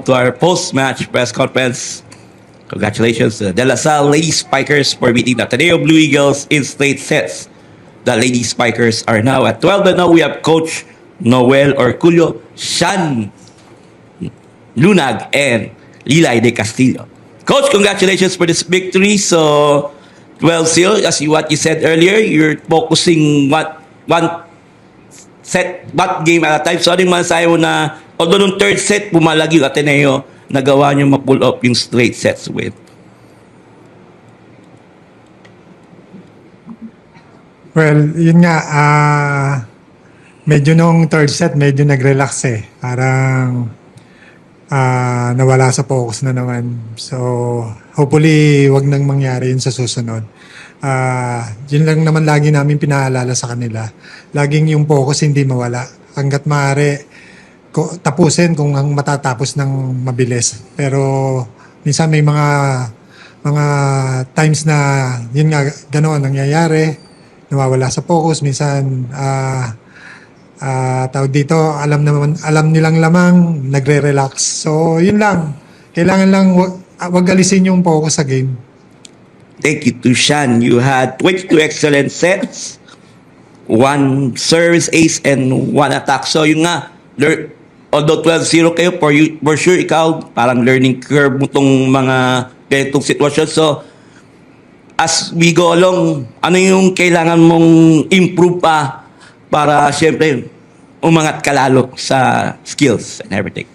welcome to our post-match press conference. Congratulations to the De La Salle Lady Spikers for beating the Ateneo Blue Eagles in straight sets. The Lady Spikers are now at 12-0. We have Coach Noel Orculio, Shan Lunag, and Lilay de Castillo. Coach, congratulations for this victory. So, 12-0, as what you said earlier, you're focusing one game at a time. So, anong masasabi mo na, although nung third set, pumalag yung Ateneo, nagawa nyo ma-pull up yung straight sets with? Well, yun nga, medyo nung third set, medyo nag-relax eh. Parang nawala sa focus na naman. So, hopefully, wag nang mangyari yun sa susunod. Yun lang naman lagi namin pinaalala sa kanila. Laging yung focus hindi mawala. Hanggat maaari, tapusin kung ang matatapos ng mabilis. Pero, minsan may mga times na yun nga, gano'n nangyayari. Nawawala sa focus. Minsan, tawag dito, alam nilang lamang, nagre-relax. So, yun lang. Kailangan lang wag alisin yung focus sa game. Thank you to Shan. You had 22 excellent sets, 1 service ace, and 1 attack. So, yun nga, although 12-0 kayo, for sure, ikaw, parang learning curve mo itong mga ganitong sitwasyon. So, as we go along, ano yung kailangan mong improve pa para, syempre, umangat ka lalo sa skills and everything?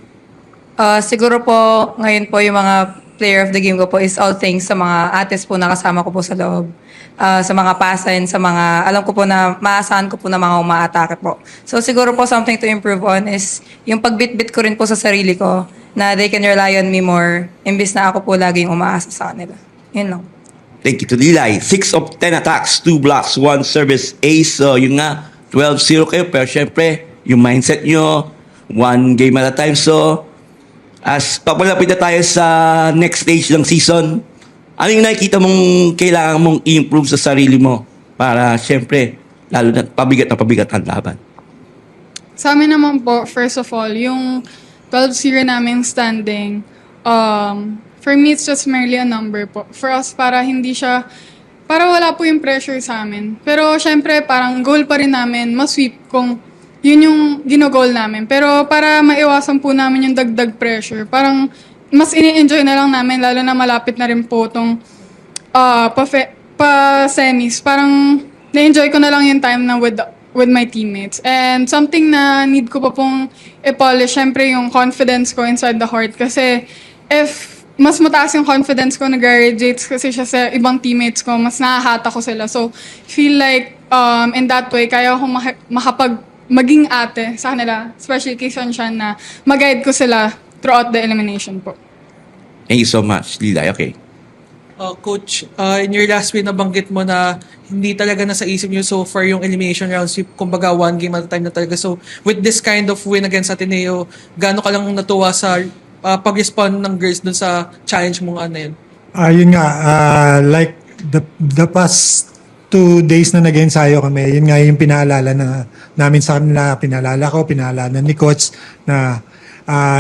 Siguro po, ngayon po yung mga player of the game ko po is all thanks sa mga ates po na kasama ko po sa loob. Sa mga pasan, sa mga, alam ko po na maasahan ko po na mga umaatake po. So siguro po something to improve on is yung pagbitbit ko rin po sa sarili ko na they can rely on me more imbis na ako po laging umaasa sa kanila. Yun lang. Thank you to Lilay. 6 of 10 attacks, 2 blocks, 1 service ace. So yun nga, 12-0 kayo. Pero syempre, yung mindset nyo, 1 game at a time. So, as papalapit na tayo sa next stage ng season, ano yung nakikita mong kailangan mong i-improve sa sarili mo para syempre, lalo na pabigat ang laban? Sa amin naman po, first of all, yung 12-0 namin standing, for me, it's just merely a number po. For us, para wala po yung pressure sa amin. Pero syempre, parang goal pa rin namin, ma-sweep kung yun yung ginogol namin. Pero para maiwasan po namin yung dagdag pressure, parang mas ini-enjoy na lang namin, lalo na malapit na rin po itong pa-semis. Parang na-enjoy ko na lang yung time na with my teammates. And something na need ko pa pong i-polish, syempre yung confidence ko inside the court. Kasi if mas mataas yung confidence ko, nag-radiates kasi siya sa ibang teammates ko, mas nakahata ko sila. So, feel like in that way, kaya ako maging ate sa kanila, especially kay Sunshine, na mag-guide ko sila throughout the elimination po. Thank you so much, Lilay. Okay. Coach, in your last win, nabanggit mo na hindi talaga nasa isip nyo so far yung elimination rounds, kumbaga 1 game at a time na talaga. So, with this kind of win against Ateneo, gaano ka lang natuwa sa pag-respond ng girls dun sa challenge mong ano yun? Yun nga, like the past 2 days na nag-ensayo kami, yun nga yung pinaalala namin sa kanila, pinaalala ni Coach na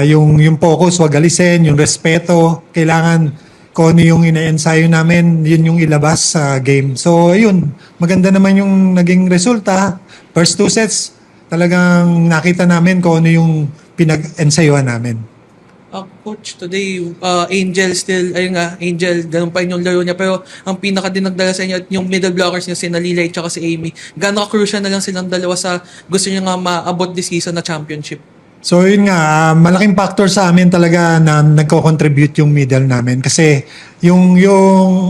yung focus, wag alisin, yung respeto, kailangan kung ano yung ina-ensayo namin, yun yung ilabas sa game. So, yun, maganda naman yung naging resulta. First 2 sets, talagang nakita namin kung ano yung pinag-ensayuhan namin. Coach, today, Angel still, ayun nga, Angel, ganun pa yung laro niya. Pero ang pinaka din nagdala sa inyo, yung middle blockers niya, si Lilay at si Amy. Gano'ng crucial na lang silang dalawa sa gusto niya nga maabot this season na championship? So yun nga, malaking factor sa amin talaga na nagko-contribute yung middle namin. Kasi yung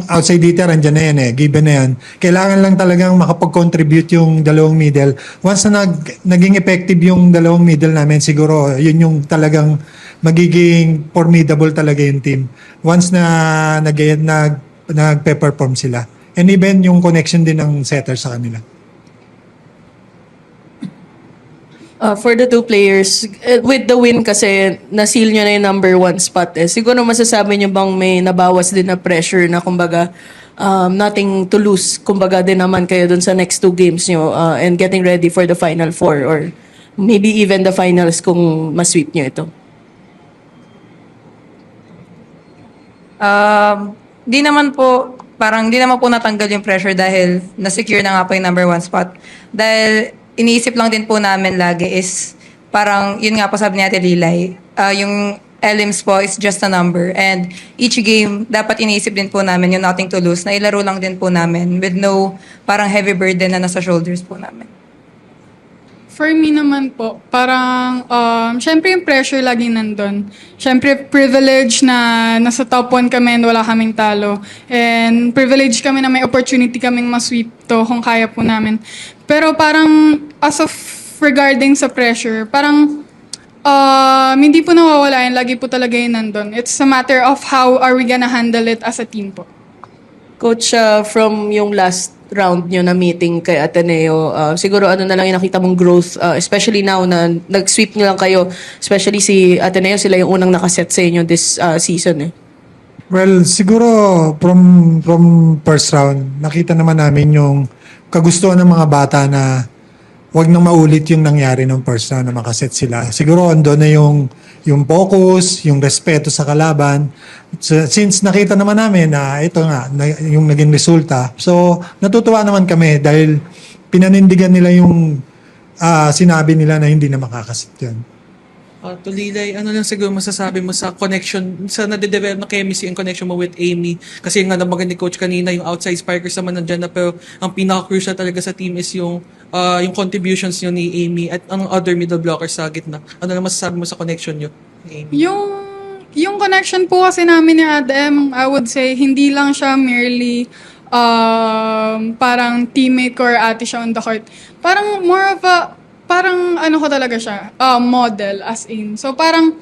outside hitter, andyan na yan given na yan. Kailangan lang talagang makapag-contribute yung dalawang middle. Once na naging effective yung dalawang middle namin, siguro yun yung talagang magiging formidable talaga yung team. Once na nagpe-perform sila. And even yung connection din ng setter sa kanila. For the 2 players, with the win kasi na-seal nyo na yung number 1 spot siguro masasabi nyo bang may nabawas din na pressure na kumbaga nothing to lose, kumbaga din naman kayo dun sa next 2 games nyo and getting ready for the final 4 or maybe even the finals kung ma-sweep nyo ito? Di naman po, parang di naman po natanggal yung pressure dahil na-secure na nga po yung number 1 spot. Dahil iniisip lang din po namin lagi is parang, yun nga po sabi ni Ate Lilay, yung elims po is just a number. And each game, dapat iniisip din po namin yung nothing to lose, na ilaro lang din po namin with no parang heavy burden na nasa shoulders po namin. For me naman po, parang, syempre yung pressure laging nandun. Syempre, privilege na nasa top 1 kami and wala kaming talo. And privilege kami na may opportunity kaming masweep to kung kaya po namin. Pero parang, as of regarding sa pressure, parang, hindi po nawawala yun. Lagi po talaga yun nandun. It's a matter of how are we gonna handle it as a team po. Coach, from yung last round nyo na meeting kay Ateneo, siguro ano na lang yung nakita mong growth, especially now na nag-sweep nyo lang kayo, especially si Ateneo, sila yung unang nakaset sa inyo this season eh. Well, siguro from first round, nakita naman namin yung kagustuhan ng mga bata na wag nang maulit yung nangyari ng first round na makaset sila. Siguro ando na yung focus, yung respeto sa kalaban. So, since nakita naman namin na ito nga, yung naging resulta, so natutuwa naman kami dahil pinanindigan nila yung sinabi nila na hindi na makakasit yun. Tulilay, ano lang siguro masasabi mo sa connection, sa nade-develop na chemistry and connection mo with Amy? Kasi nga naman ni Coach kanina, yung outside sparkers naman nandyan na, pero ang pinaka-crucial talaga sa team is yung contributions nyo ni Amy at ang other middle blockers sa gitna. Ano lang masasabi mo sa connection nyo ni Amy? Yung connection po kasi namin ni Adem, I would say, hindi lang siya merely parang teammate ko or ate siya on the court. Parang more of a, parang ano ko talaga siya, model as in. So parang,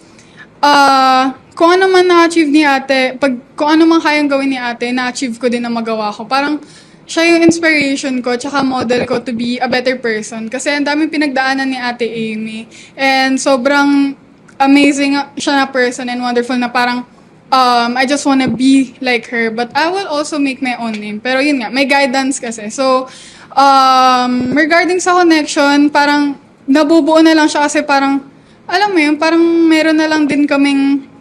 kung ano man na-achieve ni ate, kung ano man kayang gawin ni ate, na-achieve ko din na magawa ko. Parang, siya yung inspiration ko, tsaka model ko to be a better person. Kasi ang daming pinagdaanan ni Ate Amy. And sobrang amazing siya na person and wonderful na parang I just wanna be like her. But I will also make my own name. Pero yun nga, may guidance kasi. So, regarding sa connection, parang nabubuo na lang siya kasi parang, alam mo yun, parang meron na lang din kaming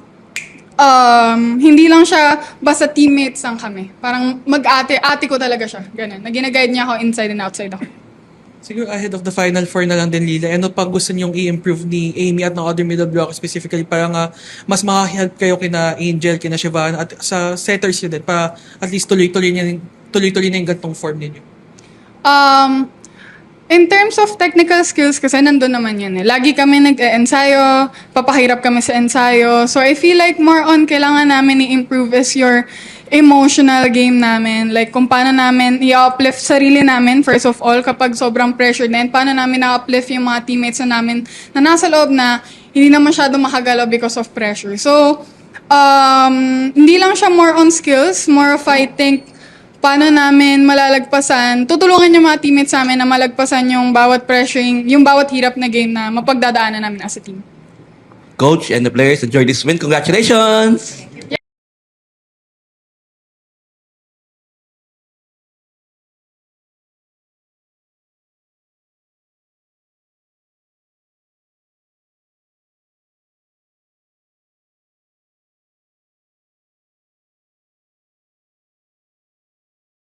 hindi lang siya basta teammates lang kami. Parang ate ko talaga siya. Ganun. Na ginaguide niya ako inside and outside ako. Siguro ahead of the Final Four na lang din, Lila. Ano pang gusto niyong i-improve ni Amy at ng other middle block specifically para nga mas maka-help kayo kina Angel, kina Siobhan at sa setters yun din para at least tuloy-tuloy na yung gantong form ninyo? In terms of technical skills, kasi nandun naman yun eh. Lagi kami nag-ensayo, papahirap kami sa ensayo. So I feel like more on kailangan namin i-improve is your emotional game namin. Like kung paano namin i-uplift sarili namin, first of all, kapag sobrang pressure na yun, paano namin na-uplift yung mga teammates na namin na nasa loob na hindi na masyado makagalaw because of pressure. So, hindi lang siya more on skills, more of I think paano namin malalagpasan, tutulungan yung mga teammates sa amin na malagpasan yung bawat pressuring, yung bawat hirap na game na mapagdadaanan namin as a team. Coach and the players enjoy this win. Congratulations!